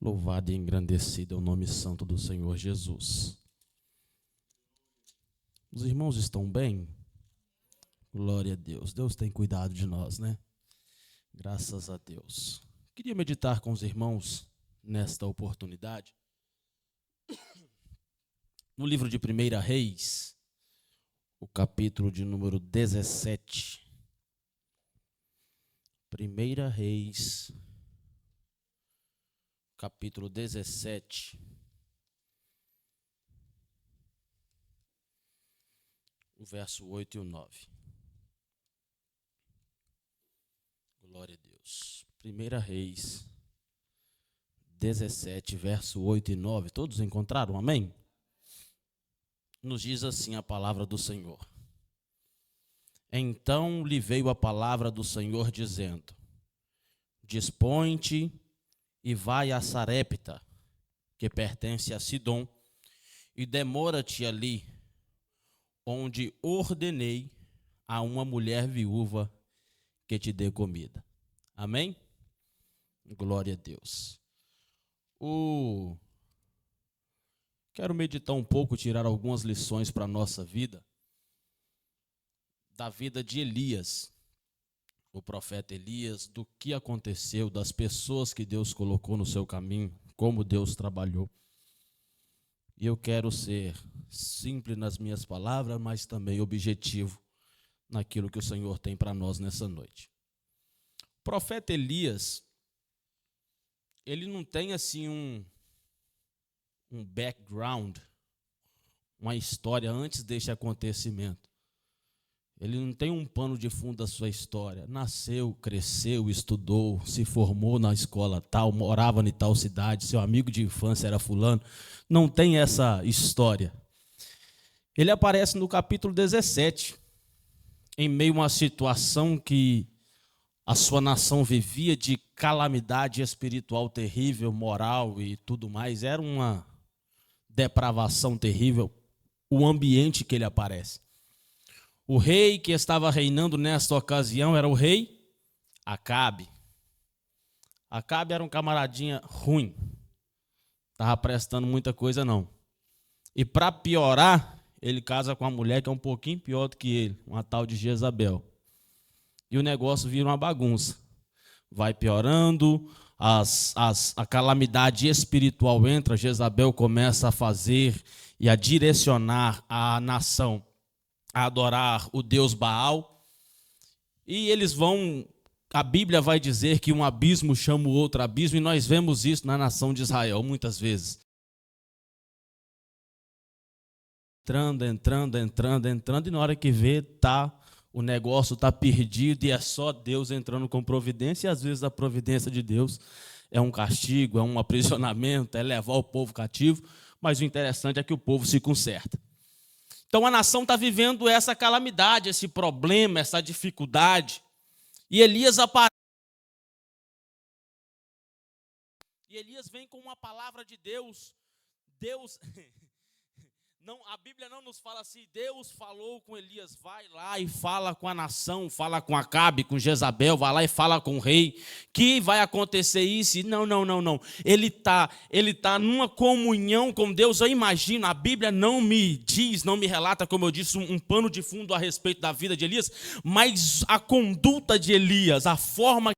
Louvado e engrandecido é o nome santo do Senhor Jesus. Os irmãos estão bem? Glória a Deus. Deus tem cuidado de nós, né? Graças a Deus. Queria meditar com os irmãos nesta oportunidade no livro de 1 Reis, o capítulo de número 17. 1 Reis, capítulo 17. O verso 8 e o 9. Glória a Deus. 1 Reis 17, verso 8 e 9. Todos encontraram? Amém? Nos diz assim a palavra do Senhor. Então lhe veio a palavra do Senhor dizendo: Dispõe-te e vai a Sarepta, que pertence a Sidom, e demora-te ali, onde ordenei a uma mulher viúva que te dê comida. Amém? Glória a Deus. Quero meditar um pouco, tirar algumas lições para a nossa vida, da vida de Elias, o profeta Elias, do que aconteceu, das pessoas que Deus colocou no seu caminho, como Deus trabalhou. E eu quero ser simples nas minhas palavras, mas também objetivo naquilo que o Senhor tem para nós nessa noite. O profeta Elias, ele não tem assim um background, uma história antes deste acontecimento. Ele não tem um pano de fundo da sua história. Nasceu, cresceu, estudou, se formou na escola tal, morava em tal cidade, seu amigo de infância era fulano. Não tem essa história. Ele aparece no capítulo 17, em meio a uma situação que a sua nação vivia de calamidade espiritual terrível, moral e tudo mais. Era uma depravação terrível o ambiente que ele aparece. O rei que estava reinando nesta ocasião era o rei Acabe. Acabe era um camaradinha ruim. Estava prestando muita coisa não. E para piorar, ele casa com uma mulher que é um pouquinho pior do que ele, uma tal de Jezabel. E o negócio vira uma bagunça. Vai piorando, a calamidade espiritual entra, Jezabel começa a fazer e a direcionar a nação a adorar o Deus Baal. E eles vão, a Bíblia vai dizer que um abismo chama o outro abismo, e nós vemos isso na nação de Israel muitas vezes. Entrando, e na hora que vê, o negócio está perdido e é só Deus entrando com providência, e às vezes a providência de Deus é um castigo, é um aprisionamento, é levar o povo cativo, mas o interessante é que o povo se conserta. Então a nação está vivendo essa calamidade, esse problema, essa dificuldade, e Elias aparece. E Elias vem com uma palavra de Deus. Não, a Bíblia não nos fala assim, Deus falou com Elias, vai lá e fala com a nação, fala com Acabe, com Jezabel, vai lá e fala com o rei, que vai acontecer isso. Não. Ele tá numa comunhão com Deus. Eu imagino, a Bíblia não me diz, não me relata, como eu disse, um pano de fundo a respeito da vida de Elias, mas a conduta de Elias, a forma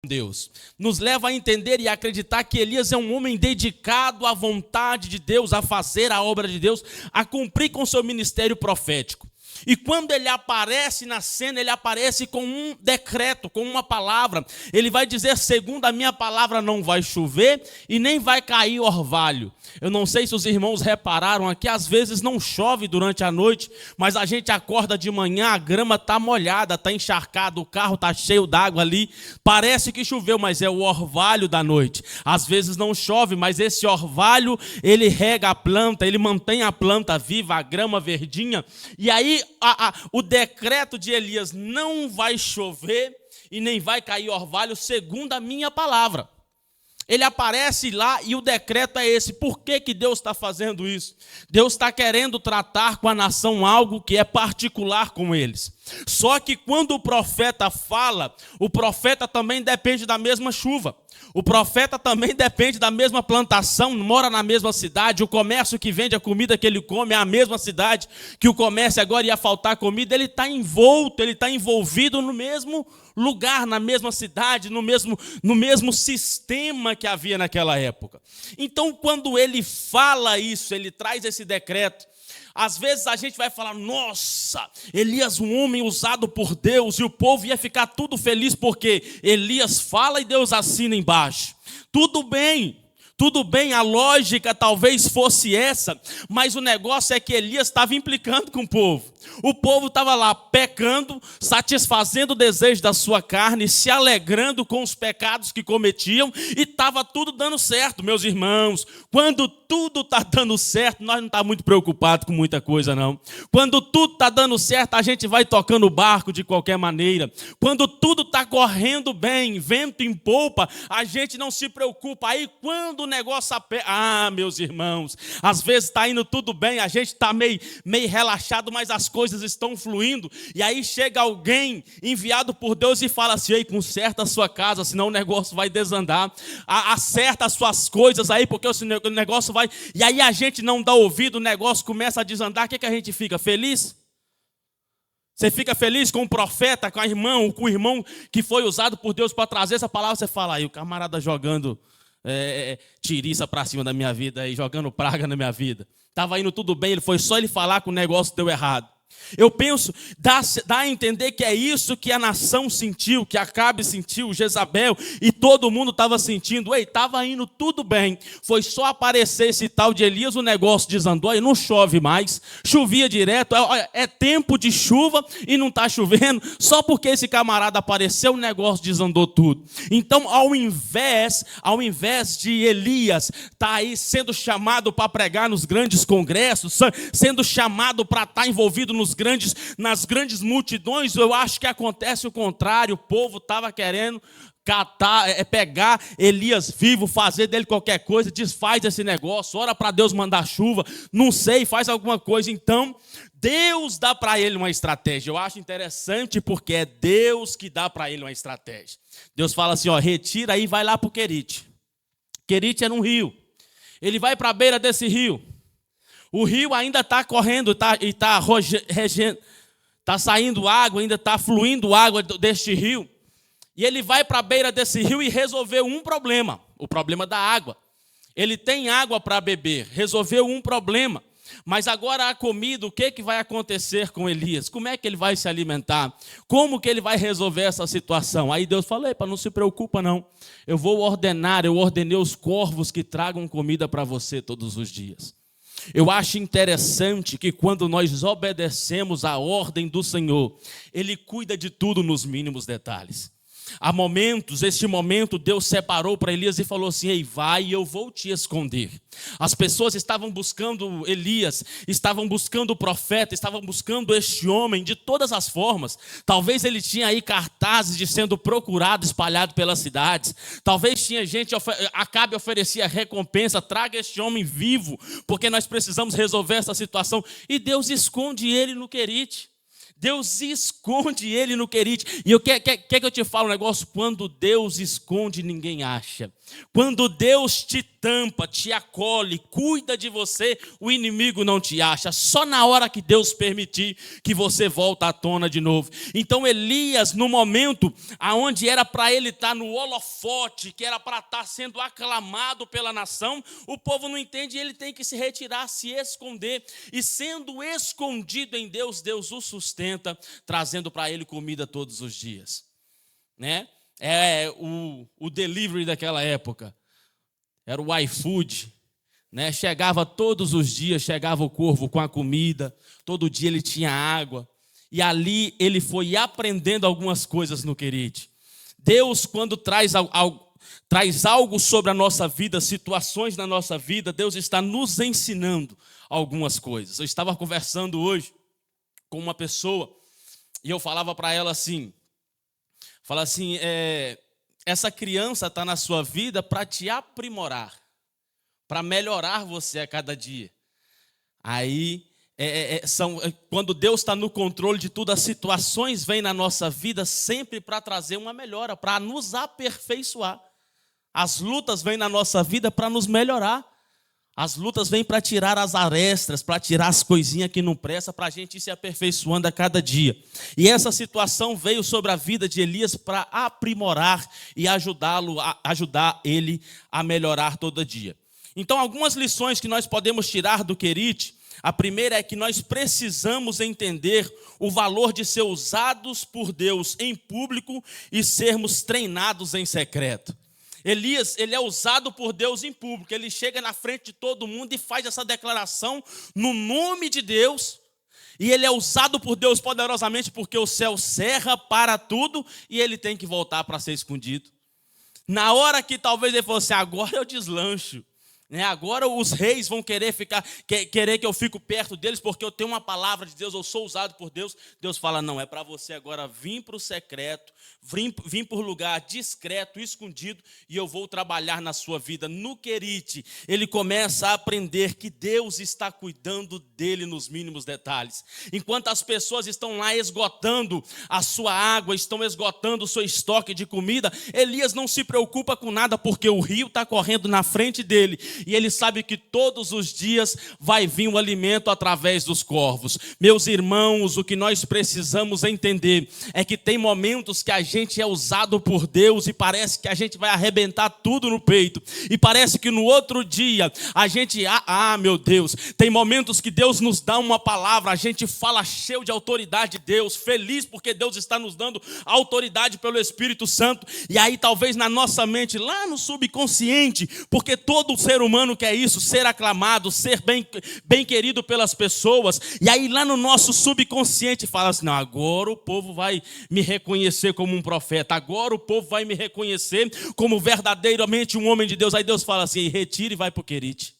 Deus nos leva a entender e a acreditar que Elias é um homem dedicado à vontade de Deus, a fazer a obra de Deus, a cumprir com seu ministério profético. E quando ele aparece na cena, ele aparece com um decreto, com uma palavra. Ele vai dizer: segundo a minha palavra não vai chover e nem vai cair orvalho. Eu não sei se os irmãos repararam aqui, às vezes não chove durante a noite, mas a gente acorda de manhã, a grama está molhada, está encharcada, o carro está cheio d'água ali. Parece que choveu, mas é o orvalho da noite. Às vezes não chove, mas esse orvalho, ele rega a planta, ele mantém a planta viva, a grama verdinha. E aí o decreto de Elias: não vai chover e nem vai cair orvalho, segundo a minha palavra. Ele aparece lá e o decreto é esse. Por que Deus está fazendo isso? Deus está querendo tratar com a nação algo que é particular com eles. Só que quando o profeta fala, o profeta também depende da mesma chuva. O profeta também depende da mesma plantação, mora na mesma cidade. O comércio que vende a comida que ele come é a mesma cidade que o comércio agora ia faltar comida. Ele está envolto, ele está envolvido no mesmo lugar, na mesma cidade, no mesmo sistema que havia naquela época. Então, quando ele fala isso, ele traz esse decreto. Às vezes a gente vai falar, nossa, Elias, um homem usado por Deus, e o povo ia ficar tudo feliz porque Elias fala e Deus assina embaixo. Tudo bem, a lógica talvez fosse essa, mas o negócio é que Elias estava implicando com o povo. O povo estava lá pecando, satisfazendo o desejo da sua carne, se alegrando com os pecados que cometiam, e estava tudo dando certo, meus irmãos. Quando tudo está dando certo, nós não estamos muito preocupados com muita coisa, não. Quando tudo está dando certo, a gente vai tocando o barco de qualquer maneira. Quando tudo está correndo bem, vento em polpa, a gente não se preocupa. Aí quando o negócio aperta, meus irmãos, às vezes está indo tudo bem, a gente está meio relaxado, mas as coisas estão fluindo, e aí chega alguém enviado por Deus e fala assim, ei, conserta a sua casa, senão o negócio vai desandar, acerta as suas coisas aí, porque o negócio vai, e aí a gente não dá ouvido, o negócio começa a desandar, o que a gente fica? Feliz? Você fica feliz com o profeta, com o irmão que foi usado por Deus para trazer essa palavra, você fala aí, o camarada jogando tiriça para cima da minha vida, aí, jogando praga na minha vida, estava indo tudo bem, foi só ele falar que o negócio deu errado. Eu penso, dá a entender que é isso que a nação sentiu, que Acabe sentiu, Jezabel, e todo mundo estava sentindo. Estava indo tudo bem, foi só aparecer esse tal de Elias, o negócio desandou, aí não chove mais, chovia direto, é tempo de chuva e não está chovendo, só porque esse camarada apareceu, o negócio desandou tudo. Então, ao invés de Elias estar aí sendo chamado para pregar nos grandes congressos, sendo chamado para estar envolvido nas grandes multidões, eu acho que acontece o contrário. O povo estava querendo pegar Elias vivo, fazer dele qualquer coisa, desfaz esse negócio, ora para Deus mandar chuva, não sei, faz alguma coisa. Então, Deus dá para ele uma estratégia. Eu acho interessante porque é Deus que dá para ele uma estratégia. Deus fala assim, retira aí e vai lá para o Querite. Querite era um rio. Ele vai para a beira desse rio. O rio ainda está correndo, está saindo água, ainda está fluindo água deste rio. E ele vai para a beira desse rio e resolveu um problema, o problema da água. Ele tem água para beber, resolveu um problema. Mas agora a comida, o que vai acontecer com Elias? Como é que ele vai se alimentar? Como que ele vai resolver essa situação? Aí Deus falou, para não se preocupa não. Eu ordenei os corvos que tragam comida para você todos os dias. Eu acho interessante que quando nós obedecemos a ordem do Senhor, Ele cuida de tudo nos mínimos detalhes. Há momentos, este momento, Deus separou para Elias e falou assim, ei, vai e eu vou te esconder. As pessoas estavam buscando Elias, estavam buscando o profeta, estavam buscando este homem de todas as formas. Talvez ele tinha aí cartazes de sendo procurado, espalhado pelas cidades. Talvez tinha gente, Acabe oferecia recompensa, traga este homem vivo, porque nós precisamos resolver essa situação. E Deus esconde ele no Querite. Deus esconde ele no Querite. E quer que eu te fale um negócio? Quando Deus esconde, ninguém acha. Quando Deus te tampa, te acolhe, cuida de você, o inimigo não te acha. Só na hora que Deus permitir que você volta à tona de novo. Então Elias, no momento onde era para ele estar no holofote, que era para estar sendo aclamado pela nação, o povo não entende e ele tem que se retirar, se esconder. E sendo escondido em Deus, Deus o sustenta, trazendo para ele comida todos os dias. Né? O delivery daquela época era o iFood, né? Chegava todos os dias, chegava o corvo com a comida, todo dia ele tinha água, e ali ele foi aprendendo algumas coisas no Querite. Deus, quando traz algo sobre a nossa vida, situações na nossa vida, Deus está nos ensinando algumas coisas. Eu estava conversando hoje com uma pessoa e eu falava para ela assim, essa criança está na sua vida para te aprimorar, para melhorar você a cada dia. Aí Quando Deus está no controle de tudo, as situações vêm na nossa vida sempre para trazer uma melhora, para nos aperfeiçoar. As lutas vêm na nossa vida para nos melhorar. As lutas vêm para tirar as arestas, para tirar as coisinhas que não prestam, para a gente ir se aperfeiçoando a cada dia. E essa situação veio sobre a vida de Elias para aprimorar e ajudar ele a melhorar todo dia. Então, algumas lições que nós podemos tirar do Querite. A primeira é que nós precisamos entender o valor de ser usados por Deus em público e sermos treinados em secreto. Elias, ele é usado por Deus em público, ele chega na frente de todo mundo e faz essa declaração no nome de Deus, e ele é usado por Deus poderosamente porque o céu cerra para tudo e ele tem que voltar para ser escondido. Na hora que talvez ele fosse, agora eu deslancho. Agora os reis vão querer que eu fique perto deles porque eu tenho uma palavra de Deus, eu sou usado por Deus. Deus fala, não, é para você agora vir para o secreto, vir por lugar discreto, escondido, e eu vou trabalhar na sua vida. No Querite, ele começa a aprender que Deus está cuidando dele nos mínimos detalhes. Enquanto as pessoas estão lá esgotando a sua água, estão esgotando o seu estoque de comida, Elias não se preocupa com nada porque o rio está correndo na frente dele. E ele sabe que todos os dias vai vir o alimento através dos corvos. Meus irmãos, o que nós precisamos entender é que tem momentos que a gente é usado por Deus e parece que a gente vai arrebentar tudo no peito. E parece que no outro dia a gente, meu Deus, tem momentos que Deus nos dá uma palavra, a gente fala cheio de autoridade de Deus, feliz porque Deus está nos dando autoridade pelo Espírito Santo. E aí talvez na nossa mente, lá no subconsciente, porque todo ser humano quer isso, ser aclamado, ser bem querido pelas pessoas. E aí lá no nosso subconsciente fala assim, não, agora o povo vai me reconhecer como um profeta, agora o povo vai me reconhecer como verdadeiramente um homem de Deus. Aí Deus fala assim, retire e vai para o Querite.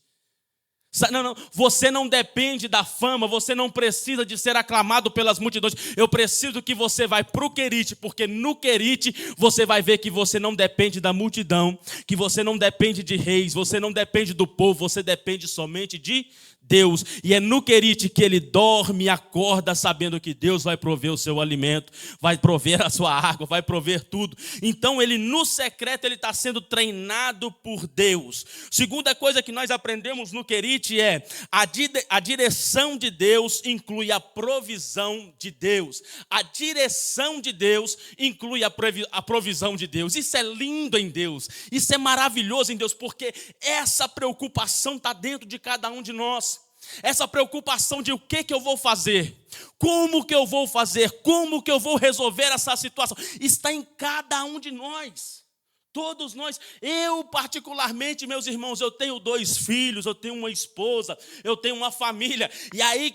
Não, você não depende da fama, você não precisa de ser aclamado pelas multidões. Eu preciso que você vá para o Querite, porque no Querite você vai ver que você não depende da multidão, que você não depende de reis, você não depende do povo, você depende somente de Deus. E é no Querite que ele dorme e acorda sabendo que Deus vai prover o seu alimento, vai prover a sua água, vai prover tudo. Então ele no secreto ele está sendo treinado por Deus. Segunda coisa que nós aprendemos no Querite é a direção de Deus inclui a provisão de Deus. A direção de Deus inclui a provisão de Deus. Isso é lindo em Deus, isso é maravilhoso em Deus, porque essa preocupação está dentro de cada um de nós. Essa preocupação de o que eu vou fazer, como que eu vou fazer, como que eu vou resolver essa situação, está em cada um de nós. Todos nós, eu particularmente, meus irmãos, eu tenho 2 filhos, eu tenho uma esposa, eu tenho uma família. E aí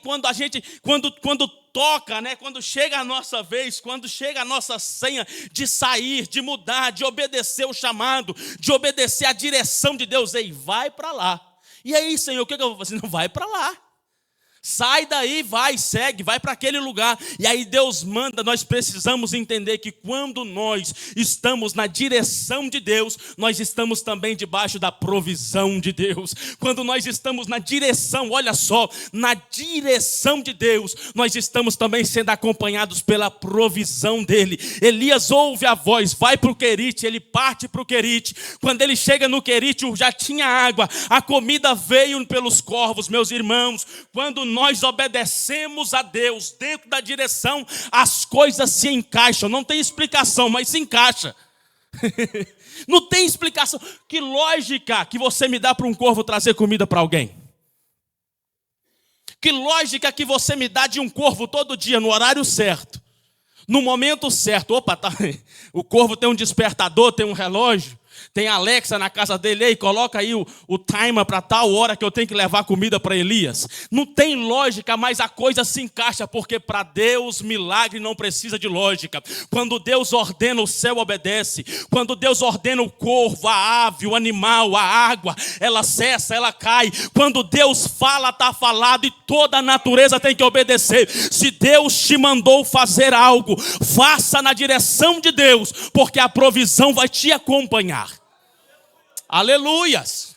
quando toca, quando chega a nossa vez, quando chega a nossa senha de sair, de mudar, de obedecer o chamado, de obedecer a direção de Deus, ei, vai para lá. E aí, Senhor, o que eu vou fazer? Não, vai para lá. Sai daí, segue, vai para aquele lugar. E aí Deus manda, nós precisamos entender que quando nós estamos na direção de Deus, nós estamos também debaixo da provisão de Deus. Quando nós estamos na direção, olha só, na direção de Deus, nós estamos também sendo acompanhados pela provisão dele. Elias ouve a voz, vai para o Querite, ele parte para o Querite. Quando ele chega no Querite, já tinha água, a comida veio pelos corvos. Meus irmãos, quando nós obedecemos a Deus dentro da direção, as coisas se encaixam. Não tem explicação, mas se encaixa. Não tem explicação. Que lógica que você me dá para um corvo trazer comida para alguém? Que lógica que você me dá de um corvo todo dia, no horário certo, no momento certo? Opa, o corvo tem um despertador, tem um relógio, tem a Alexa na casa dele, aí coloca aí o timer para tal hora que eu tenho que levar comida para Elias. Não tem lógica, mas a coisa se encaixa, porque para Deus milagre não precisa de lógica. Quando Deus ordena, o céu obedece. Quando Deus ordena o corvo, a ave, o animal, a água, ela cessa, ela cai. Quando Deus fala, está falado, e toda a natureza tem que obedecer. Se Deus te mandou fazer algo, faça na direção de Deus, porque a provisão vai te acompanhar. Aleluias,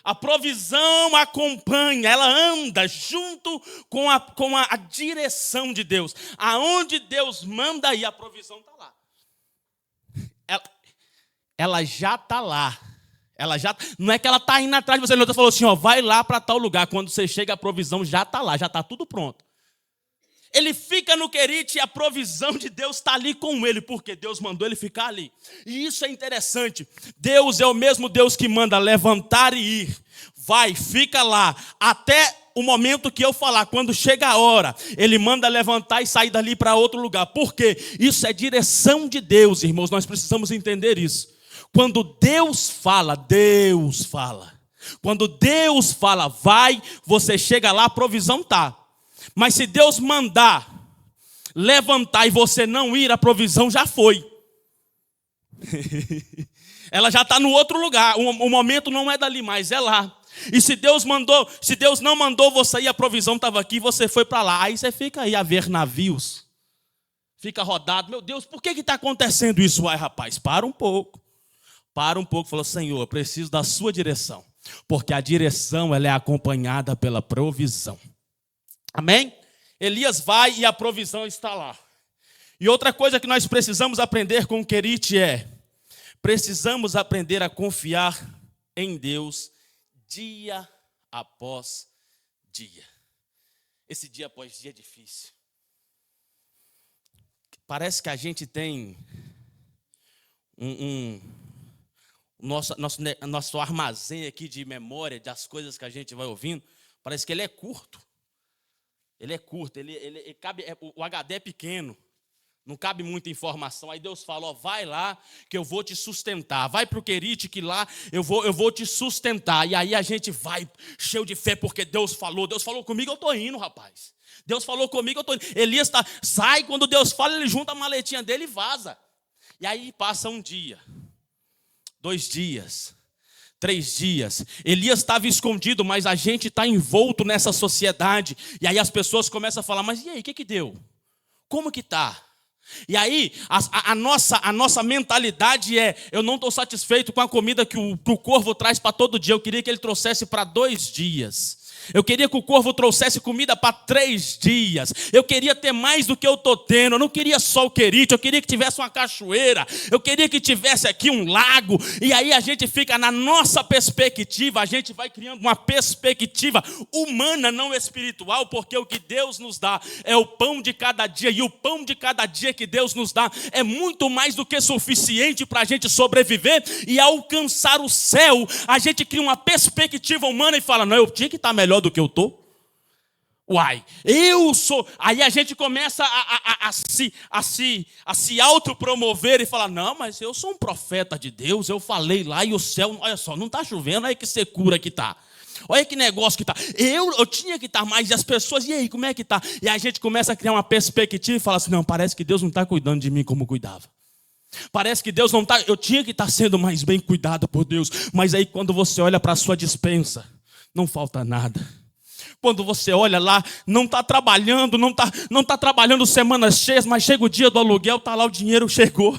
A provisão acompanha, ela anda junto com a direção de Deus. Aonde Deus manda ir, a provisão está lá. Ela já está lá. Não é que ela está indo atrás de você, não. Ela falou assim, ó, vai lá para tal lugar. Quando você chega, a provisão já está lá, já está tudo pronto. Ele fica no Querite e a provisão de Deus está ali com ele, porque Deus mandou ele ficar ali. E isso é interessante. Deus é o mesmo Deus que manda levantar e ir. Vai, fica lá, até o momento que eu falar. Quando chega a hora, ele manda levantar e sair dali para outro lugar. Por quê? Isso é direção de Deus, irmãos. Nós precisamos entender isso. Quando Deus fala, Deus fala. Quando Deus fala, vai, você chega lá, a provisão está. Mas se Deus mandar levantar e você não ir, a provisão já foi. Ela já está no outro lugar. O momento não é dali mais, é lá. E se Deus não mandou você ir, a provisão estava aqui, você foi para lá. Aí você fica aí a ver navios. Fica rodado. Meu Deus, por que está acontecendo isso? Ai, rapaz, para um pouco. Falou, Senhor, eu preciso da sua direção. Porque a direção ela é acompanhada pela provisão. Amém? Elias vai e a provisão está lá. E outra coisa que nós precisamos aprender com o Querite precisamos aprender a confiar em Deus dia após dia. Esse dia após dia é difícil. Parece que a gente tem nosso armazém aqui de memória das coisas que a gente vai ouvindo. Parece que ele é curto. Ele cabe, o HD é pequeno, não cabe muita informação. Aí Deus fala, ó, vai lá que eu vou te sustentar. Vai para o Querite que lá eu vou te sustentar. E aí a gente vai cheio de fé porque Deus falou comigo, eu estou indo, rapaz. Deus falou comigo, eu estou indo. Elias sai, quando Deus fala, ele junta a maletinha dele e vaza. E aí passa um dia, 2 dias, 3 dias, Elias estava escondido, mas a gente está envolto nessa sociedade. E aí as pessoas começam a falar, mas e aí, o que deu? Como que está? E aí a nossa mentalidade eu não estou satisfeito com a comida que o corvo traz para todo dia. Eu queria que ele trouxesse para 2 dias. Eu queria que o corvo trouxesse comida para 3 dias. Eu queria ter mais do que eu estou tendo. Eu não queria só o Querite. Eu queria que tivesse uma cachoeira. Eu queria que tivesse aqui um lago. E aí a gente fica na nossa perspectiva. A gente vai criando uma perspectiva humana, não espiritual. Porque o que Deus nos dá é o pão de cada dia. E o pão de cada dia que Deus nos dá é muito mais do que suficiente para a gente sobreviver e alcançar o céu. A gente cria uma perspectiva humana e fala, não, eu tinha que estar melhor do que eu estou. Uai, eu sou. Aí a gente começa a se autopromover e falar, não, mas eu sou um profeta de Deus, eu falei lá e o céu, olha só, não está chovendo, olha que secura que está. Olha que negócio que está. Eu tinha que estar mais, e as pessoas, e aí, como é que está? E a gente começa a criar uma perspectiva e fala assim, não, parece que Deus não está cuidando de mim como cuidava. Parece que Deus não está, eu tinha que estar sendo mais bem cuidado por Deus. Mas aí quando você olha para a sua despensa, não falta nada. Quando você olha lá, não está trabalhando, não tá trabalhando semanas cheias, mas chega o dia do aluguel, está lá, o dinheiro chegou.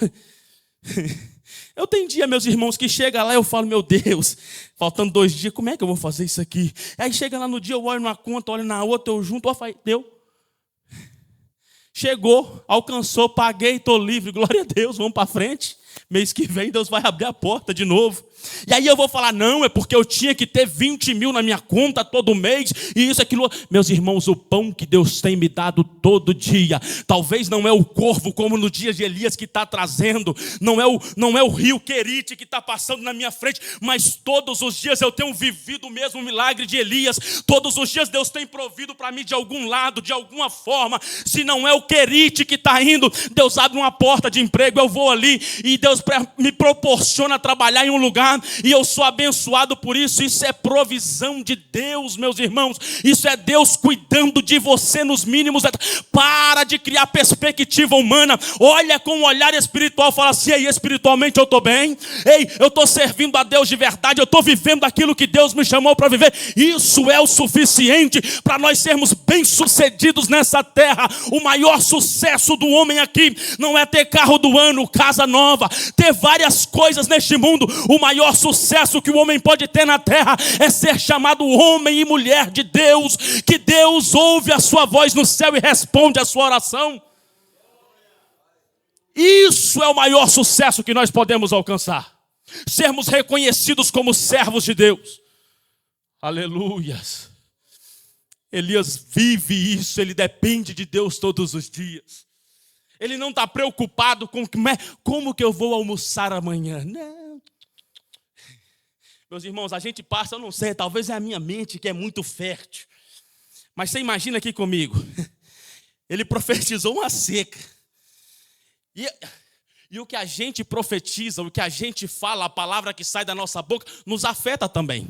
Eu tenho dia, meus irmãos, que chega lá e eu falo, meu Deus, faltando 2 dias, como é que eu vou fazer isso aqui? Aí chega lá no dia, eu olho numa conta, olho na outra, eu junto, deu. Chegou, alcançou, paguei, estou livre, glória a Deus, vamos para frente. Mês que vem Deus vai abrir a porta de novo. E aí eu vou falar, não, é porque eu tinha que ter 20 mil na minha conta todo mês. E isso, aquilo. Meus irmãos, o pão que Deus tem me dado todo dia. Talvez não é o corvo como no dia de Elias que está trazendo. Não é o rio Querite que está passando na minha frente. Mas todos os dias eu tenho vivido o mesmo milagre de Elias. Todos os dias Deus tem provido para mim de algum lado, de alguma forma. Se não é o Querite que está indo, Deus abre uma porta de emprego, eu vou ali. E Deus me proporciona trabalhar em um lugar e eu sou abençoado por isso. Isso é provisão de Deus, meus irmãos. Isso é Deus cuidando de você nos mínimos. Para de criar perspectiva humana. Olha com um olhar espiritual. Fala assim, ei, espiritualmente eu estou bem. Ei, eu estou servindo a Deus de verdade. Eu estou vivendo aquilo que Deus me chamou para viver. Isso é o suficiente para nós sermos bem-sucedidos nessa terra. O maior sucesso do homem aqui não é ter carro do ano, casa nova. ter várias coisas neste mundo. O maior sucesso que o homem pode ter na terra é ser chamado homem e mulher de Deus, que Deus ouve a sua voz no céu e responde a sua oração. Isso é o maior sucesso que nós podemos alcançar. Sermos reconhecidos como servos de Deus. Aleluias. Elias vive isso, ele depende de Deus todos os dias. Ele não está preocupado com como que eu vou almoçar amanhã. Não. Meus irmãos, a gente passa, eu não sei, talvez é a minha mente que é muito fértil. Mas você imagina aqui comigo. Ele profetizou uma seca. E o que a gente profetiza, o que a gente fala, a palavra que sai da nossa boca, nos afeta também.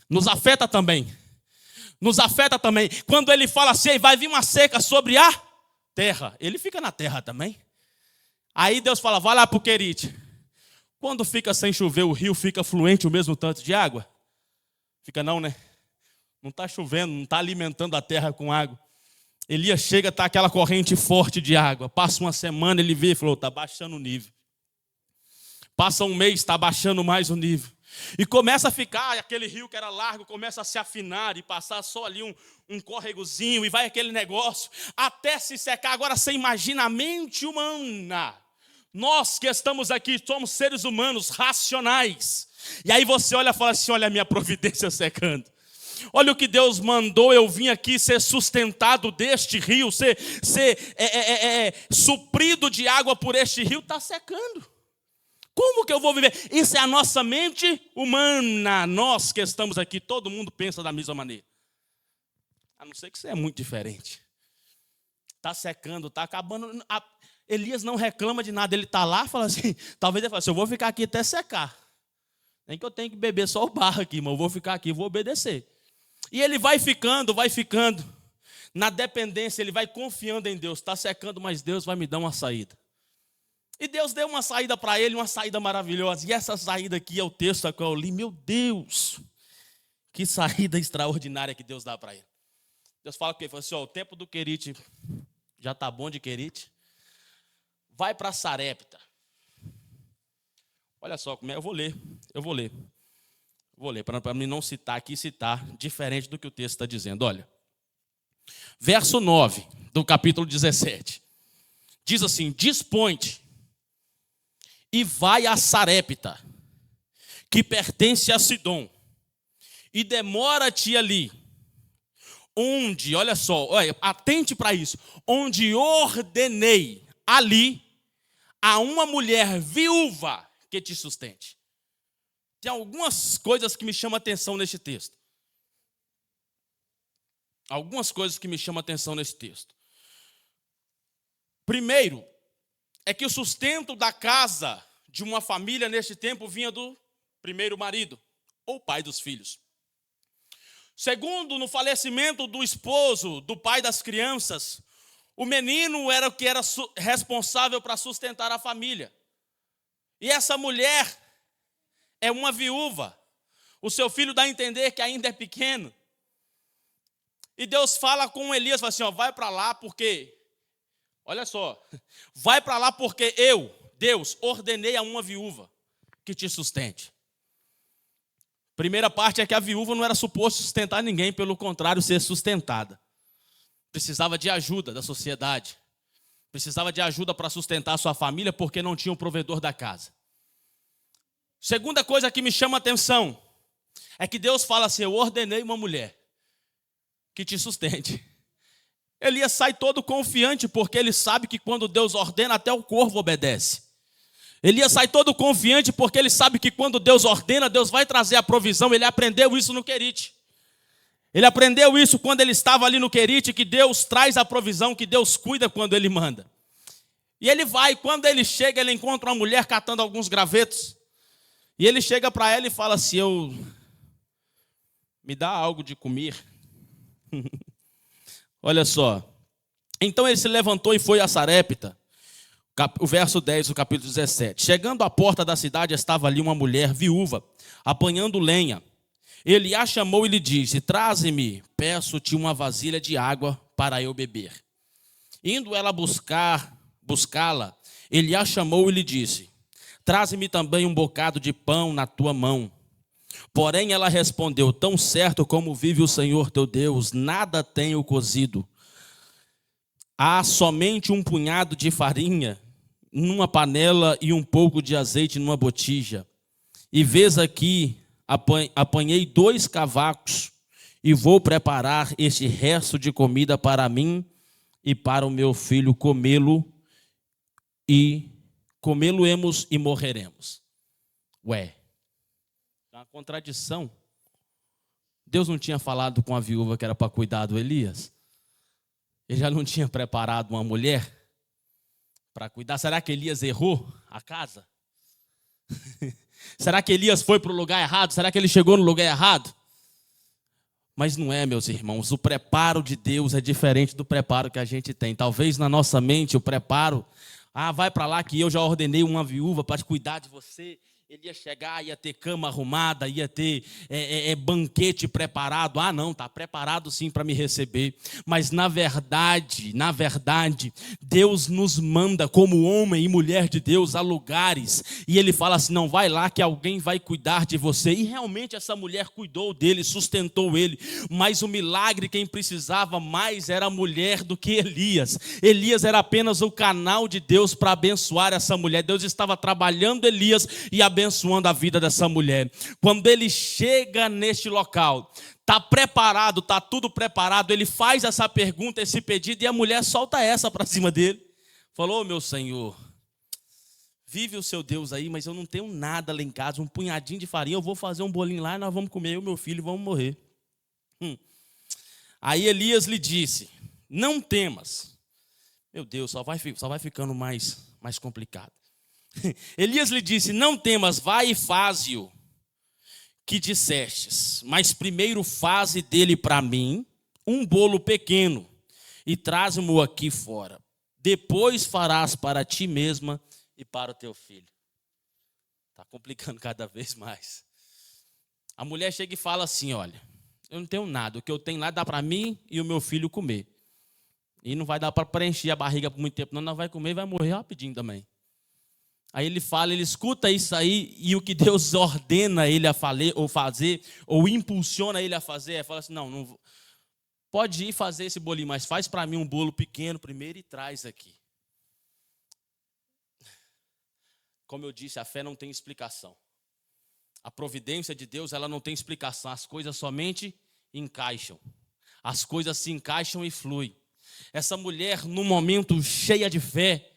Nos afeta também. Nos afeta também. Quando ele fala assim, vai vir uma seca sobre a terra, ele fica na terra também. Aí Deus fala, vai lá para o Querite. Quando fica sem chover, o rio fica fluente o mesmo tanto de água? Fica não, né? Não está chovendo, não está alimentando a terra com água. Elias chega, está aquela corrente forte de água. Passa uma semana, ele vê e falou, está baixando o nível. Passa um mês, está baixando mais o nível. E começa a ficar, aquele rio que era largo, começa a se afinar e passar só ali um córregozinho, e vai aquele negócio, até se secar. Agora você imagina a mente humana. Nós que estamos aqui, somos seres humanos, racionais. E aí você olha e fala assim, olha a minha providência secando. Olha o que Deus mandou, eu vim aqui ser sustentado deste rio, ser suprido de água por este rio, está secando. Como que eu vou viver? Isso é a nossa mente humana. Nós que estamos aqui, todo mundo pensa da mesma maneira. A não ser que isso é muito diferente. Está secando, está acabando. Elias não reclama de nada, ele está lá e fala assim, talvez ele fale assim, eu vou ficar aqui até secar. Nem que eu tenho que beber só o barro aqui, mas eu vou ficar aqui, vou obedecer. E ele vai ficando. Na dependência, ele vai confiando em Deus. Está secando, mas Deus vai me dar uma saída. E Deus deu uma saída para ele, uma saída maravilhosa. E essa saída aqui é o texto que eu li. Meu Deus, que saída extraordinária que Deus dá para ele. Deus fala que ele falou assim, o tempo do Querite já está bom de Querite. Vai para Sarepta. Olha só como é, eu vou ler. Para mim não citar aqui, citar diferente do que o texto está dizendo. Olha, verso 9 do capítulo 17. Diz assim, dispõe-te e vai a Sarepta, que pertence a Sidom, e demora-te ali, onde, olha só, atente para isso, onde ordenei ali a uma mulher viúva que te sustente. Tem algumas coisas que me chamam a atenção neste texto. Primeiro, é que o sustento da casa de uma família neste tempo vinha do primeiro marido, ou pai dos filhos. Segundo, no falecimento do esposo, do pai das crianças, o menino era o que era responsável para sustentar a família. E essa mulher é uma viúva. O seu filho dá a entender que ainda é pequeno. E Deus fala com Elias, fala assim, vai para lá porque... Olha só, vai para lá porque eu, Deus, ordenei a uma viúva que te sustente. Primeira parte é que a viúva não era suposto sustentar ninguém, pelo contrário, ser sustentada. Precisava de ajuda da sociedade. Precisava de ajuda para sustentar a sua família porque não tinha o provedor da casa. Segunda coisa que me chama a atenção é que Deus fala assim, eu ordenei uma mulher que te sustente. Elias sai todo confiante, porque ele sabe que quando Deus ordena, até o corvo obedece. Elias sai todo confiante, porque ele sabe que quando Deus ordena, Deus vai trazer a provisão. Ele aprendeu isso no Querite. Ele aprendeu isso quando ele estava ali no Querite, que Deus traz a provisão, que Deus cuida quando ele manda. E ele vai, quando ele chega, ele encontra uma mulher catando alguns gravetos. E ele chega para ela e fala assim, me dá algo de comer. Olha só, então ele se levantou e foi a Sarepta, o verso 10 do capítulo 17. Chegando à porta da cidade, estava ali uma mulher viúva, apanhando lenha. Ele a chamou e lhe disse, traze-me, peço-te uma vasilha de água para eu beber. Indo ela buscá-la, ele a chamou e lhe disse, Traze-me também um bocado de pão na tua mão. Porém ela respondeu: tão certo como vive o Senhor teu Deus, nada tenho cozido. Há somente um punhado de farinha numa panela e um pouco de azeite numa botija. E vês aqui, apanhei 2 cavacos e vou preparar este resto de comida para mim e para o meu filho comê-lo-emos e morreremos. Ué, é uma contradição. Deus não tinha falado com a viúva que era para cuidar do Elias? Ele já não tinha preparado uma mulher para cuidar? Será que Elias errou a casa? Será que Elias foi para o lugar errado? Será que ele chegou no lugar errado? Mas não é, meus irmãos. O preparo de Deus é diferente do preparo que a gente tem. Talvez na nossa mente o preparo, vai para lá que eu já ordenei uma viúva para cuidar de você. Ele ia chegar, ia ter cama arrumada, ia ter banquete preparado. Não, está preparado sim para me receber. Mas na verdade, Deus nos manda como homem e mulher de Deus a lugares. E Ele fala assim, não, vai lá que alguém vai cuidar de você. E realmente essa mulher cuidou dele, sustentou ele. Mas o milagre, quem precisava mais era a mulher do que Elias. Elias era apenas o canal de Deus para abençoar essa mulher. Deus estava trabalhando Elias e abençoando a vida dessa mulher. Quando ele chega neste local, está preparado, está tudo preparado, ele faz essa pergunta, esse pedido, e a mulher solta essa para cima dele. Falou, meu Senhor, vive o seu Deus aí, mas eu não tenho nada lá em casa, um punhadinho de farinha, eu vou fazer um bolinho lá e nós vamos comer, eu e meu filho vamos morrer. Aí Elias lhe disse, não temas. Meu Deus, só vai ficando mais complicado. Elias lhe disse, não temas, vai e faze-o que dissestes, mas primeiro faze dele para mim um bolo pequeno e traze-mo aqui fora. Depois farás para ti mesma e para o teu filho. Está complicando cada vez mais. A mulher chega e fala assim, olha, eu não tenho nada, o que eu tenho lá dá para mim e o meu filho comer. E não vai dar para preencher a barriga por muito tempo, não, nós vai comer e vai morrer rapidinho também. Aí ele fala, ele escuta isso aí, e o que Deus ordena ele a fazer, ou impulsiona ele a fazer, fala assim, não pode ir fazer esse bolinho, mas faz para mim um bolo pequeno primeiro e traz aqui. Como eu disse, a fé não tem explicação. A providência de Deus, ela não tem explicação, as coisas somente encaixam. As coisas se encaixam e fluem. Essa mulher, num momento cheia de fé,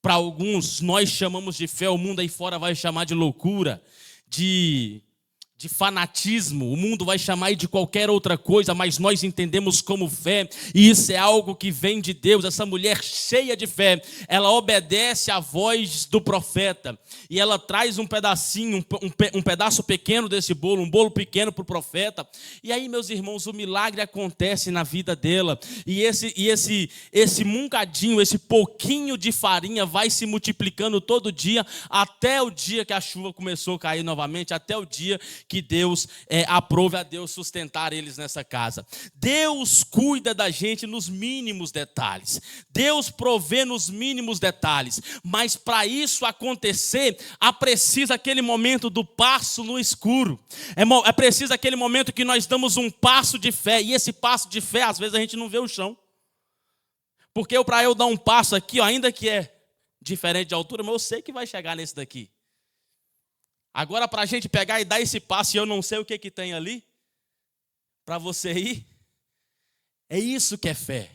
para alguns, nós chamamos de fé, o mundo aí fora vai chamar de loucura, de fanatismo, o mundo vai chamar de qualquer outra coisa, mas nós entendemos como fé, e isso é algo que vem de Deus. Essa mulher cheia de fé, ela obedece à voz do profeta, e ela traz um pedacinho, um pedaço pequeno desse bolo, um bolo pequeno para o profeta, e aí, meus irmãos, o milagre acontece na vida dela, e esse muncadinho, esse pouquinho de farinha vai se multiplicando todo dia, até o dia que a chuva começou a cair novamente, até o dia que Deus aprove a Deus sustentar eles nessa casa. Deus cuida da gente nos mínimos detalhes. Deus provê nos mínimos detalhes. Mas para isso acontecer, precisa aquele momento do passo no escuro. É preciso aquele momento que nós damos um passo de fé. E esse passo de fé, às vezes a gente não vê o chão. Porque para eu dar um passo aqui, ainda que é diferente de altura, mas eu sei que vai chegar nesse daqui. Agora, para a gente pegar e dar esse passo, e eu não sei o que tem ali, para você ir, é isso que é fé.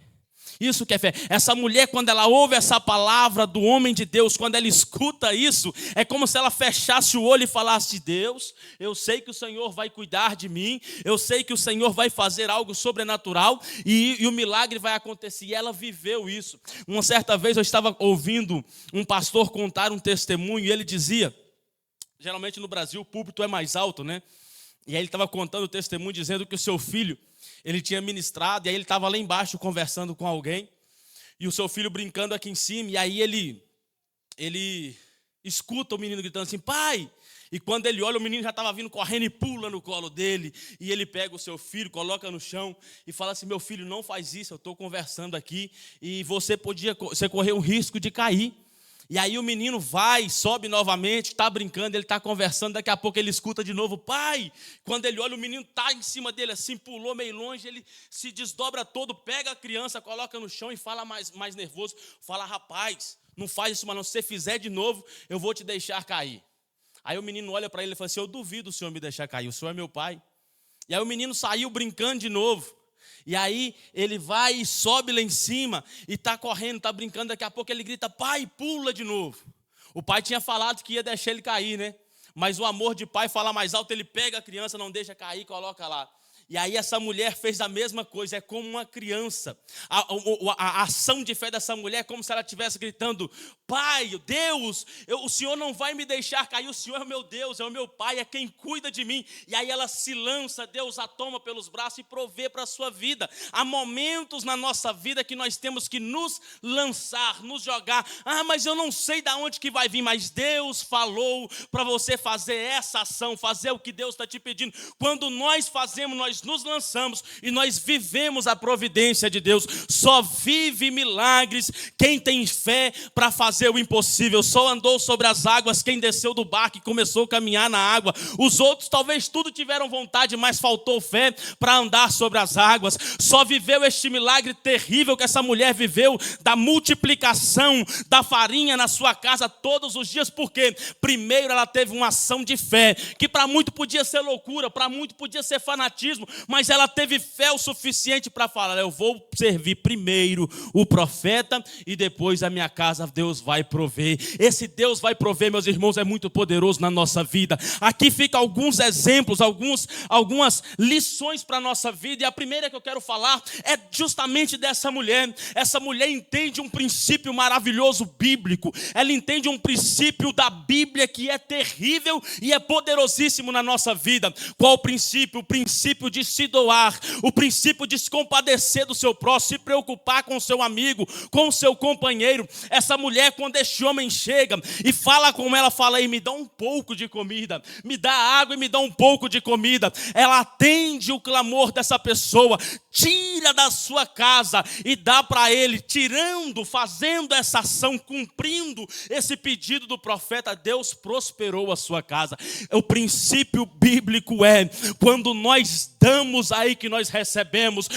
Isso que é fé. Essa mulher, quando ela ouve essa palavra do homem de Deus, quando ela escuta isso, é como se ela fechasse o olho e falasse, Deus, eu sei que o Senhor vai cuidar de mim, eu sei que o Senhor vai fazer algo sobrenatural, e o milagre vai acontecer. E ela viveu isso. Uma certa vez eu estava ouvindo um pastor contar um testemunho, e ele dizia, geralmente no Brasil o púlpito é mais alto, né? E aí ele estava contando o testemunho, dizendo que o seu filho, ele tinha ministrado, e aí ele estava lá embaixo conversando com alguém, e o seu filho brincando aqui em cima, e aí ele escuta o menino gritando assim, pai! E quando ele olha, o menino já estava vindo correndo e pula no colo dele, e ele pega o seu filho, coloca no chão, e fala assim, meu filho, não faz isso, eu estou conversando aqui, e você correu o risco de cair. E aí o menino vai, sobe novamente, está brincando, ele está conversando, daqui a pouco ele escuta de novo, pai. Quando ele olha, o menino está em cima dele assim, pulou meio longe, ele se desdobra todo, pega a criança, coloca no chão e fala mais nervoso, fala, rapaz, não faz isso, mas não, se você fizer de novo, eu vou te deixar cair. Aí o menino olha para ele e fala assim, eu duvido o senhor me deixar cair, o senhor é meu pai. E aí o menino saiu brincando de novo. E aí ele vai e sobe lá em cima e está correndo, está brincando, daqui a pouco ele grita, pai, pula de novo. O pai tinha falado que ia deixar ele cair, né? Mas o amor de pai fala mais alto, ele pega a criança, não deixa cair, coloca lá. E aí essa mulher fez a mesma coisa, é como uma criança. A ação de fé dessa mulher é como se ela estivesse gritando, pai, Deus, o Senhor não vai me deixar cair, o Senhor é meu Deus, é o meu pai, é quem cuida de mim. E aí ela se lança, Deus a toma pelos braços e provê para a sua vida. Há momentos na nossa vida que nós temos que nos lançar, nos jogar. Ah, mas eu não sei de onde que vai vir, mas Deus falou para você fazer essa ação, fazer o que Deus está te pedindo. Quando nós fazemos, nós nos lançamos e nós vivemos a providência de Deus. Só vive milagres quem tem fé para fazer o impossível. Só andou sobre as águas quem desceu do barco e começou a caminhar na água. Os outros talvez tudo tiveram vontade, mas faltou fé para andar sobre as águas. Só viveu este milagre terrível que essa mulher viveu, da multiplicação da farinha na sua casa todos os dias, porque primeiro ela teve uma ação de fé, que para muito podia ser loucura, para muito podia ser fanatismo, mas ela teve fé o suficiente para falar, eu vou servir primeiro o profeta e depois a minha casa Deus vai prover. Esse Deus vai prover, meus irmãos, é muito poderoso na nossa vida. Aqui ficam alguns exemplos, algumas lições para a nossa vida, e a primeira que eu quero falar é justamente dessa mulher. Essa mulher entende um princípio maravilhoso bíblico, ela entende um princípio da Bíblia que é terrível e é poderosíssimo na nossa vida. Qual o princípio? O princípio de se doar, o princípio de se compadecer do seu próximo, se preocupar com o seu amigo, com o seu companheiro. Essa mulher, quando este homem chega e fala com ela, fala aí, me dá um pouco de comida, me dá água e me dá um pouco de comida. Ela atende o clamor dessa pessoa, tira da sua casa e dá para ele, fazendo essa ação, cumprindo esse pedido do profeta, Deus prosperou a sua casa. O princípio bíblico é, quando nós damos aí que nós recebemos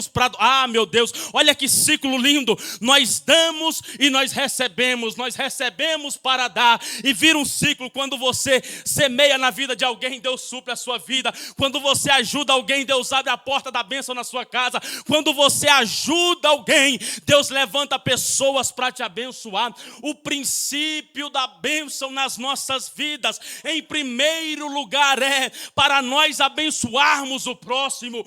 para... Ah, meu Deus, olha que ciclo lindo, nós damos e nós recebemos para dar, e vira um ciclo. Quando você semeia na vida de alguém, Deus supre a sua vida. Quando você ajuda alguém, Deus abre a porta da bênção na sua casa. Quando você ajuda alguém, Deus levanta pessoas para te abençoar. O princípio da bênção nas nossas vidas, em primeiro lugar, é para nós abençoarmos o próximo.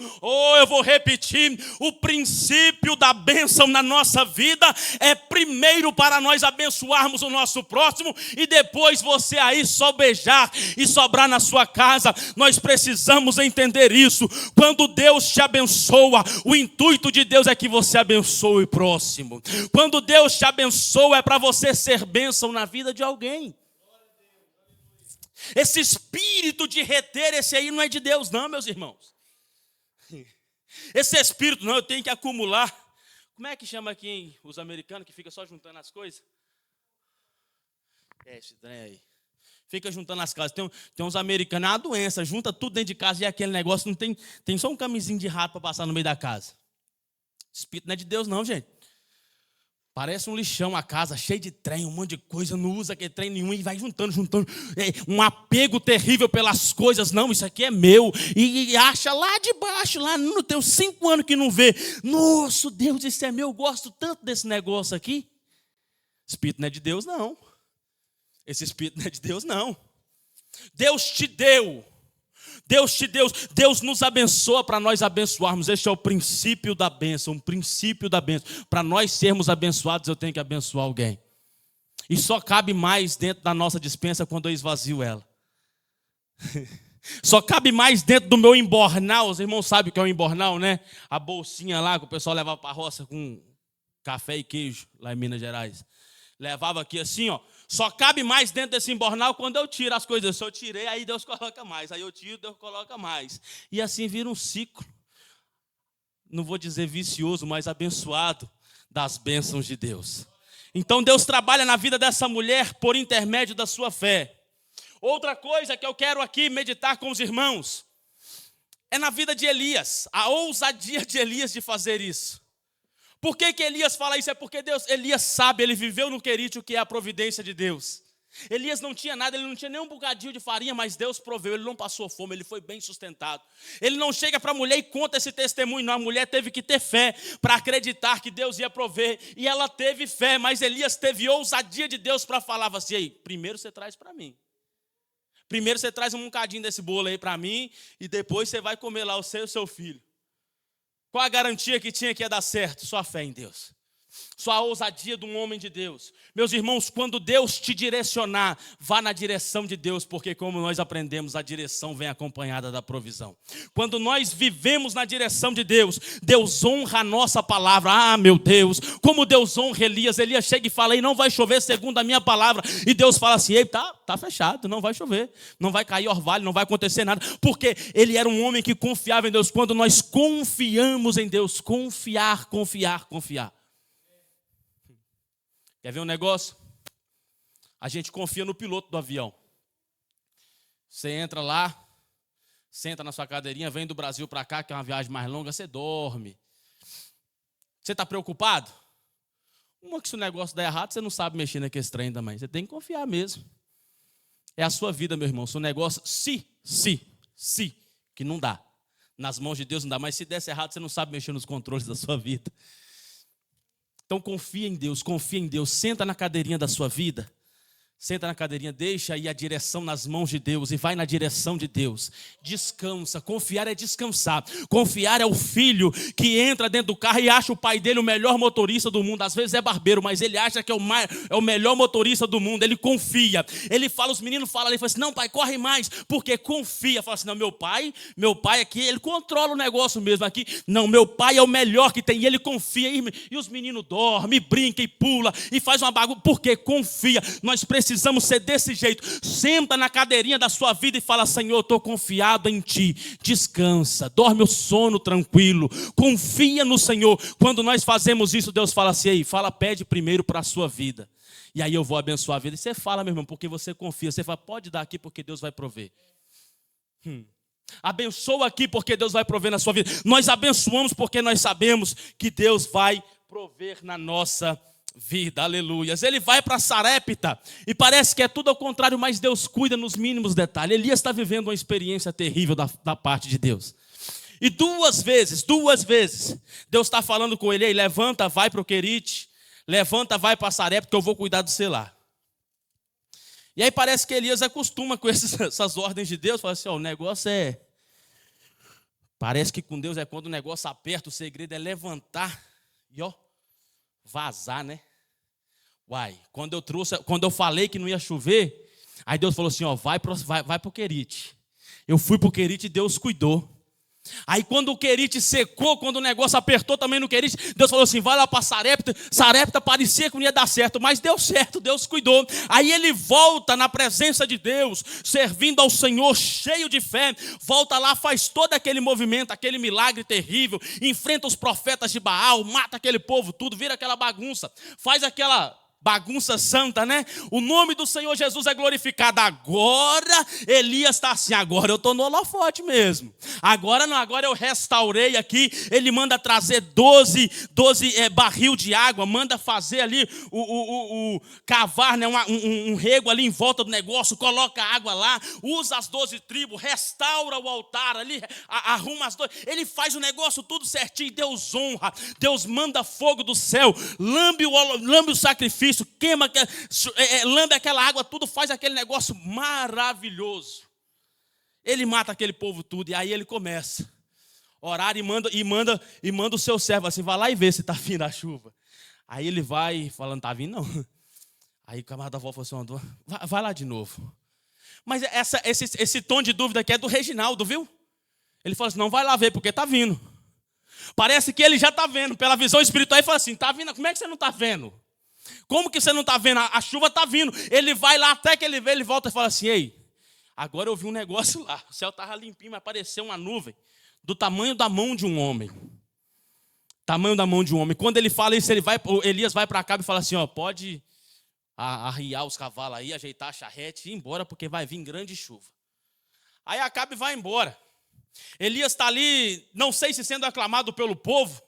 Eu vou repetir, o princípio da bênção na nossa vida é primeiro para nós abençoarmos o nosso próximo, e depois você aí só beijar e sobrar na sua casa. Nós precisamos entender isso. Quando Deus te abençoa, o intuito de Deus é que você abençoe o próximo. Quando Deus te abençoa, é para você ser bênção na vida de alguém. Esse espírito de reter, esse aí não é de Deus não, meus irmãos. Esse espírito, não, eu tenho que acumular. Como é que chama aqui, hein, os americanos que ficam só juntando as coisas? Esse trem aí. Fica juntando as casas. Tem uns americanos, é uma doença, junta tudo dentro de casa e aquele negócio não tem só um camisinho de rato para passar no meio da casa. Espírito não é de Deus não, gente. Parece um lixão a casa, cheio de trem, um monte de coisa, não usa aquele trem nenhum e vai juntando. Um apego terrível pelas coisas. Não, isso aqui é meu. E acha lá de baixo, lá no teu 5 anos que não vê. Nossa, Deus, isso é meu, eu gosto tanto desse negócio aqui. Espírito não é de Deus, não. Esse espírito não é de Deus, não. Deus te deu. Deus nos abençoa para nós abençoarmos. Este é o princípio da bênção, um princípio da bênção. Para nós sermos abençoados, eu tenho que abençoar alguém. E só cabe mais dentro da nossa despensa quando eu esvazio ela. Só cabe mais dentro do meu embornal. Os irmãos sabem o que é um embornal, né? A bolsinha lá que o pessoal levava para a roça com café e queijo, lá em Minas Gerais. Levava aqui assim, ó. Só cabe mais dentro desse embornal quando eu tiro as coisas. Se eu tirei, aí Deus coloca mais. Aí eu tiro, Deus coloca mais. E assim vira um ciclo. Não vou dizer vicioso, mas abençoado das bênçãos de Deus. Então Deus trabalha na vida dessa mulher por intermédio da sua fé. Outra coisa que eu quero aqui meditar com os irmãos é na vida de Elias, a ousadia de Elias de fazer isso. Por que Elias fala isso? É porque Elias sabe, ele viveu no Querite o que é a providência de Deus. Elias não tinha nada, ele não tinha nem um bocadinho de farinha, mas Deus proveu, ele não passou fome, ele foi bem sustentado. Ele não chega para a mulher e conta esse testemunho, não, a mulher teve que ter fé para acreditar que Deus ia prover, e ela teve fé, mas Elias teve ousadia de Deus para falar assim: ei, primeiro você traz para mim. Primeiro você traz um bocadinho desse bolo aí para mim, e depois você vai comer lá, você e o seu filho. Qual a garantia que tinha que ia dar certo? Sua fé em Deus. Sua ousadia de um homem de Deus. Meus irmãos, quando Deus te direcionar, vá na direção de Deus, porque como nós aprendemos, a direção vem acompanhada da provisão. Quando nós vivemos na direção de Deus, Deus honra a nossa palavra. Ah, meu Deus, como Deus honra Elias. Elias chega e fala: e não vai chover segundo a minha palavra. E Deus fala assim: ei, tá fechado, não vai chover, não vai cair orvalho, não vai acontecer nada. Porque ele era um homem que confiava em Deus. Quando nós confiamos em Deus, confiar. Quer ver um negócio? A gente confia no piloto do avião. Você entra lá, senta na sua cadeirinha, vem do Brasil para cá, que é uma viagem mais longa, você dorme. Você está preocupado? Uma que se o negócio der errado, você não sabe mexer naquele trem também. Você tem que confiar mesmo. É a sua vida, meu irmão. Se o negócio, que não dá. Nas mãos de Deus não dá, mas se desse errado, você não sabe mexer nos controles da sua vida. Então confia em Deus, senta na cadeirinha da sua vida, senta na cadeirinha, deixa aí a direção nas mãos de Deus e vai na direção de Deus. Descansa, confiar é descansar. Confiar é o filho que entra dentro do carro e acha o pai dele o melhor motorista do mundo. Às vezes é barbeiro, mas ele acha que é o melhor motorista do mundo. Ele confia, ele fala, os meninos falam ali, fala assim: não pai, corre mais, porque confia. Fala assim: não, meu pai aqui, ele controla o negócio mesmo aqui. Não, meu pai é o melhor que tem, e ele confia. E os meninos dormem, brincam e pulam e faz uma bagunça, porque confia. Nós precisamos ser desse jeito. Senta na cadeirinha da sua vida e fala: Senhor, eu estou confiado em Ti. Descansa, dorme o sono tranquilo, confia no Senhor. Quando nós fazemos isso, Deus fala assim: ei, pede primeiro para a sua vida, e aí eu vou abençoar a vida. E você fala, meu irmão, porque você confia. Você fala: pode dar aqui porque Deus vai prover. Abençoa aqui porque Deus vai prover na sua vida. Nós abençoamos porque nós sabemos que Deus vai prover na nossa vida, aleluias. Ele vai para Sarepta e parece que é tudo ao contrário, mas Deus cuida nos mínimos detalhes. Elias está vivendo uma experiência terrível da parte de Deus. E duas vezes, Deus está falando com ele: ei, levanta, vai para o Querite, levanta, vai para Sarepta, que eu vou cuidar do seu lar. E aí parece que Elias acostuma com essas ordens de Deus, fala assim: o negócio é... Parece que com Deus é quando o negócio aperta, o segredo é levantar e vazar, né? Uai, quando eu falei que não ia chover, aí Deus falou assim: vai para o Querite. Eu fui para o Querite e Deus cuidou. Aí quando o Querite secou, quando o negócio apertou também no Querite, Deus falou assim: vai lá para Sarepta. Sarepta parecia que não ia dar certo, mas deu certo, Deus cuidou. Aí ele volta na presença de Deus, servindo ao Senhor, cheio de fé. Volta lá, faz todo aquele movimento, aquele milagre terrível, enfrenta os profetas de Baal, mata aquele povo tudo, vira aquela bagunça, faz aquela bagunça santa, né? O nome do Senhor Jesus é glorificado. Agora Elias está assim: agora eu estou no holofote mesmo. Agora não, agora eu restaurei aqui. Ele manda trazer 12 barril de água, manda fazer ali cavar, né, um rego ali em volta do negócio, coloca a água lá, usa as 12 tribos, restaura o altar ali, arruma as 12. Ele faz o negócio tudo certinho. Deus honra, Deus manda fogo do céu, lambe o sacrifício, queima, lambe aquela água, tudo, faz aquele negócio maravilhoso. Ele mata aquele povo tudo, e aí ele começa a orar e manda o seu servo assim: vai lá e vê se está vindo a chuva. Aí ele vai falando: está vindo não. Aí o camarada da avó falou assim: vai lá de novo. Mas esse tom de dúvida aqui é do Reginaldo, viu? Ele falou assim: não, vai lá ver porque está vindo. Parece que ele já está vendo, pela visão espiritual, e fala assim: está vindo, como é que você não está vendo? Como que você não está vendo? A chuva está vindo. Ele vai lá, até que ele vê, ele volta e fala assim: ei, agora eu vi um negócio lá. O céu estava limpinho, mas apareceu uma nuvem do tamanho da mão de um homem. Tamanho da mão de um homem. Quando ele fala isso, Elias vai para Acabe e fala assim, ó, pode arriar os cavalos aí, ajeitar a charrete e ir embora, porque vai vir grande chuva. Aí Acabe vai embora. Elias está ali, não sei se sendo aclamado pelo povo,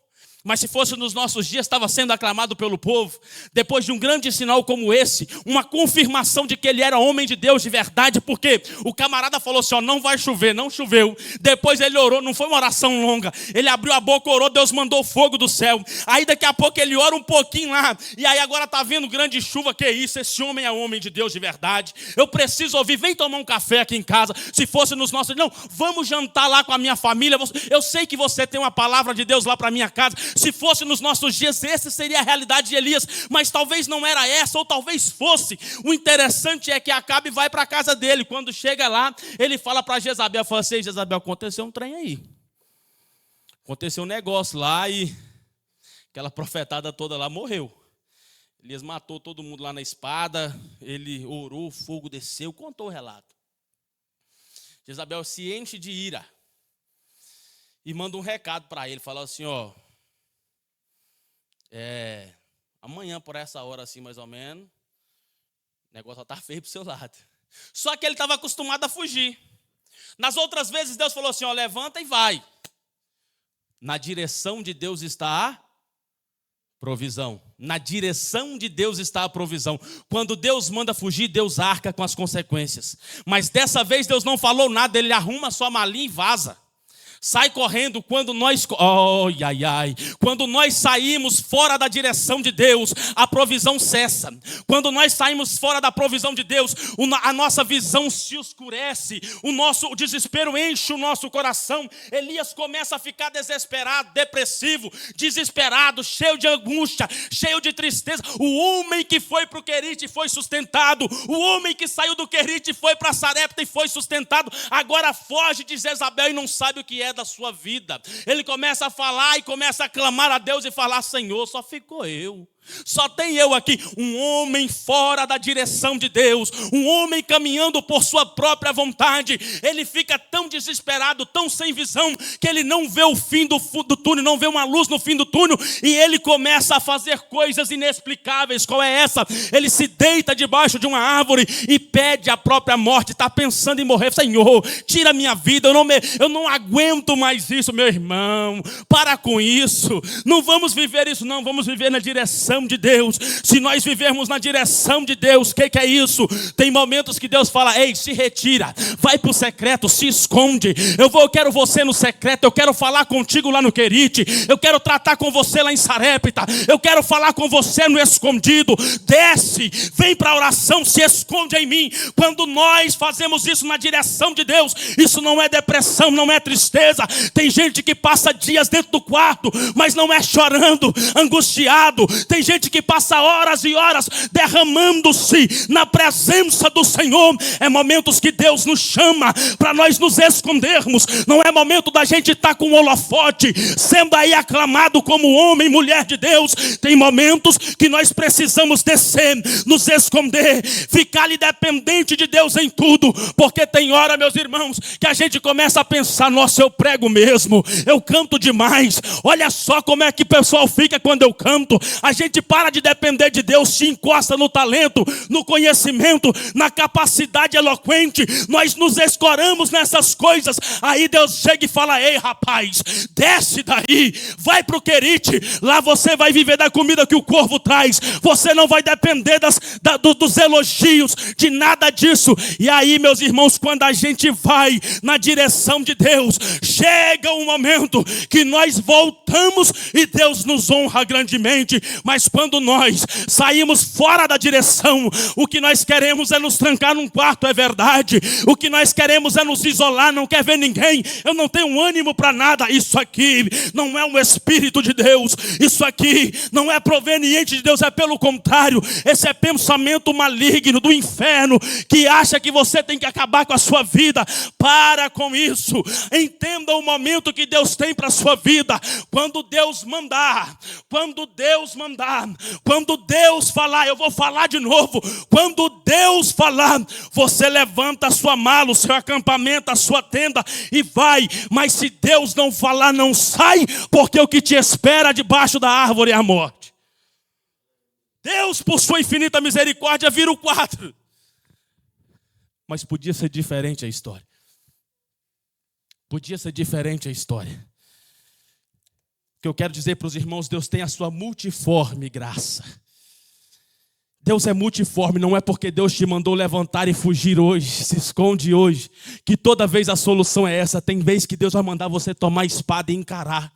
mas se fosse nos nossos dias, estava sendo aclamado pelo povo. Depois de um grande sinal como esse, uma confirmação de que ele era homem de Deus de verdade, porque o camarada falou assim, ó, não vai chover, não choveu. Depois ele orou, não foi uma oração longa, ele abriu a boca, orou, Deus mandou fogo do céu. Aí daqui a pouco ele ora um pouquinho lá, e aí agora está vindo grande chuva, que isso, esse homem é homem de Deus de verdade. Eu preciso ouvir, vem tomar um café aqui em casa. Se fosse nos nossos dias, não, vamos jantar lá com a minha família. Eu sei que você tem uma palavra de Deus lá para minha casa. Se fosse nos nossos dias, essa seria a realidade de Elias, mas talvez não era essa, ou talvez fosse. O interessante é que Acabe vai para a casa dele. Quando chega lá, ele fala para Jezabel, fala assim, Jezabel, aconteceu um trem aí. Aconteceu um negócio lá e aquela profetada toda lá morreu. Elias matou todo mundo lá na espada, ele orou, o fogo desceu, contou o relato. Jezabel se enche de ira e manda um recado para ele, fala assim, ó, amanhã por essa hora assim mais ou menos, o negócio está feio pro seu lado. Só que ele estava acostumado a fugir. Nas outras vezes Deus falou assim, ó, levanta e vai. Na direção de Deus está a provisão. Na direção de Deus está a provisão. Quando Deus manda fugir, Deus arca com as consequências. Mas dessa vez Deus não falou nada, ele arruma sua malinha e vaza. Sai correndo quando nós quando nós saímos fora da direção de Deus, a provisão cessa. Quando nós saímos fora da provisão de Deus, a nossa visão se escurece, o desespero enche o nosso coração. Elias começa a ficar desesperado, depressivo, desesperado, cheio de angústia, cheio de tristeza. O homem que foi para o Querite foi sustentado, o homem que saiu do Querite foi para Sarepta e foi sustentado, agora foge de Jezabel e não sabe o que é da sua vida. Ele começa a falar e começa a clamar a Deus e falar, Senhor, só ficou eu. Só tem eu aqui, um homem fora da direção de Deus, um homem caminhando por sua própria vontade. Ele fica tão desesperado, tão sem visão, que ele não vê o fim do túnel, não vê uma luz no fim do túnel, e ele começa a fazer coisas inexplicáveis. Qual é essa? Ele se deita debaixo de uma árvore e pede a própria morte, está pensando em morrer. Senhor, tira minha vida, eu não aguento mais isso. Meu irmão, para com isso, não vamos viver isso não, vamos viver na direção de Deus. Se nós vivermos na direção de Deus, o que é isso? Tem momentos que Deus fala, ei, se retira, vai para o secreto, se esconde. Eu quero você no secreto, eu quero falar contigo lá no Querite, eu quero tratar com você lá em Sarepta, eu quero falar com você no escondido. Desce, vem para a oração, se esconde em mim. Quando nós fazemos isso na direção de Deus, isso não é depressão, não é tristeza. Tem gente que passa dias dentro do quarto, mas não é chorando, angustiado. Tem gente que passa horas e horas derramando-se na presença do Senhor. É momentos que Deus nos chama para nós nos escondermos. Não é momento da gente estar com o holofote, sendo aí aclamado como homem, mulher de Deus. Tem momentos que nós precisamos descer, nos esconder, ficar ali dependente de Deus em tudo. Porque tem hora, meus irmãos, que a gente começa a pensar, nossa, eu prego mesmo, eu canto demais. Olha só como é que o pessoal fica quando eu canto. A gente para de depender de Deus, se encosta no talento, no conhecimento, na capacidade eloquente. Nós nos escoramos nessas coisas. Aí Deus chega e fala, ei rapaz, desce daí, vai para o Querite. Lá você vai viver da comida que o corvo traz. Você não vai depender dos elogios, de nada disso. E aí, meus irmãos, quando a gente vai na direção de Deus, chega um momento que nós voltamos e Deus nos honra grandemente. Mas quando nós saímos fora da direção, o que nós queremos é nos trancar num quarto, é verdade. O que nós queremos é nos isolar, não quer ver ninguém. Eu não tenho ânimo para nada. Isso aqui não é um Espírito de Deus. Isso aqui não é proveniente de Deus, é pelo contrário. Esse é pensamento maligno do inferno, que acha que você tem que acabar com a sua vida. Para com isso. Entenda o momento que Deus tem para a sua vida. Quando Deus mandar, falar, eu vou falar de novo. Quando Deus falar, você levanta a sua mala, o seu acampamento, a sua tenda e vai. Mas se Deus não falar, não sai, porque o que te espera debaixo da árvore é a morte. Deus, por sua infinita misericórdia, vira o quadro. Mas podia ser diferente a história. Podia ser diferente a história. O que eu quero dizer para os irmãos, Deus tem a sua multiforme graça. Deus é multiforme, não é porque Deus te mandou levantar e fugir hoje, se esconde hoje, que toda vez a solução é essa. Tem vez que Deus vai mandar você tomar a espada e encarar.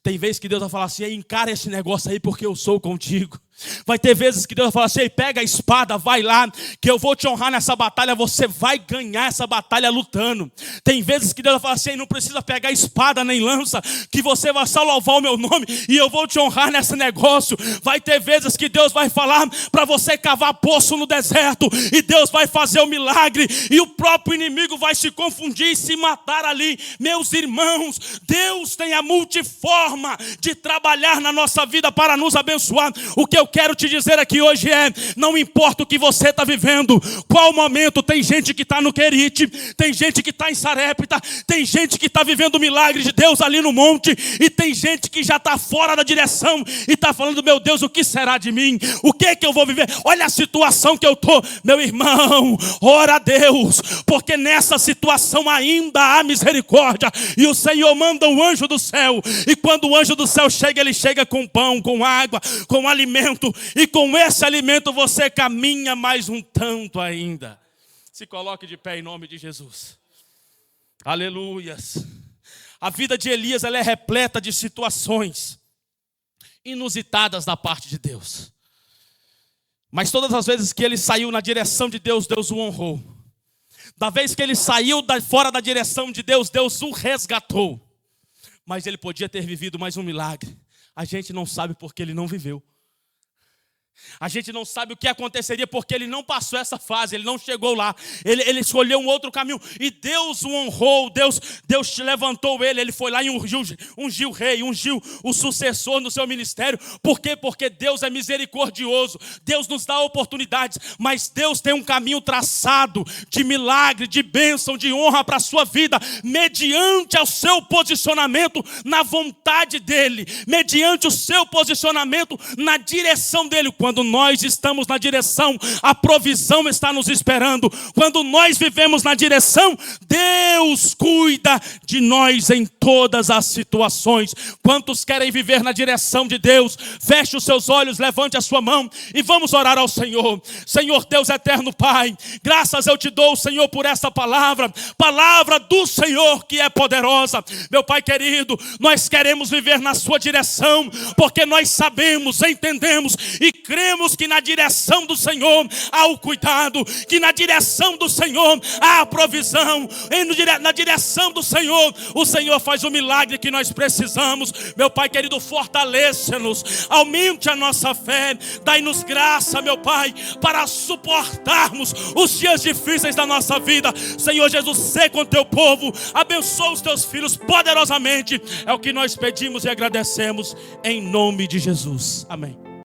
Tem vezes que Deus vai falar assim: encara esse negócio aí porque eu sou contigo. Vai ter vezes que Deus vai falar assim: pega a espada, vai lá, que eu vou te honrar nessa batalha. Você vai ganhar essa batalha lutando. Tem vezes que Deus vai falar assim: não precisa pegar espada nem lança, que você vai só louvar o meu nome e eu vou te honrar nesse negócio. Vai ter vezes que Deus vai falar para você cavar poço no deserto e Deus vai fazer o milagre e o próprio inimigo vai se confundir e se matar ali. Meus irmãos, Deus tem a multiforma de trabalhar na nossa vida para nos abençoar. O que eu quero te dizer aqui hoje é: não importa o que você está vivendo, qual momento. Tem gente que está no Querite, tem gente que está em Sarepta, tem gente que está vivendo o milagre de Deus ali no monte, e tem gente que já está fora da direção e está falando: meu Deus, o que será de mim? O que é que eu vou viver? Olha a situação que eu estou. Meu irmão, ora a Deus, porque nessa situação ainda há misericórdia, e o Senhor manda um anjo do céu, e quando o anjo do céu chega, ele chega com pão, com água, com alimento, e com esse alimento você caminha mais um tanto ainda. Se coloque de pé em nome de Jesus. Aleluias. A vida de Elias, ela é repleta de situações inusitadas da parte de Deus. Mas todas as vezes que ele saiu na direção de Deus, Deus o honrou. Da vez que ele saiu fora da direção de Deus, Deus o resgatou. Mas ele podia ter vivido mais um milagre. A gente não sabe porque ele não viveu. A gente não sabe o que aconteceria porque ele não passou essa fase, ele não chegou lá. Ele escolheu um outro caminho e Deus o honrou. Deus te levantou ele foi lá e ungiu o rei, ungiu o sucessor no seu ministério. Por quê? Porque Deus é misericordioso. Deus nos dá oportunidades, mas Deus tem um caminho traçado de milagre, de bênção, de honra para a sua vida, mediante o seu posicionamento na vontade dele, mediante o seu posicionamento na direção dele. Quando nós estamos na direção, a provisão está nos esperando. Quando nós vivemos na direção, Deus cuida de nós em todas as situações. Quantos querem viver na direção de Deus? Feche os seus olhos, levante a sua mão e vamos orar ao Senhor. Senhor Deus eterno Pai, graças eu te dou, Senhor, por essa palavra do Senhor que é poderosa. Meu Pai querido, nós queremos viver na sua direção, porque nós sabemos, entendemos e cremos que na direção do Senhor há o cuidado, que na direção do Senhor há a provisão, e na direção do Senhor, o Senhor faz o milagre que nós precisamos. Meu Pai querido, fortaleça-nos, aumente a nossa fé, dai-nos graça, meu Pai, para suportarmos os dias difíceis da nossa vida. Senhor Jesus, sê com teu povo, abençoa os teus filhos poderosamente, é o que nós pedimos e agradecemos, em nome de Jesus, amém.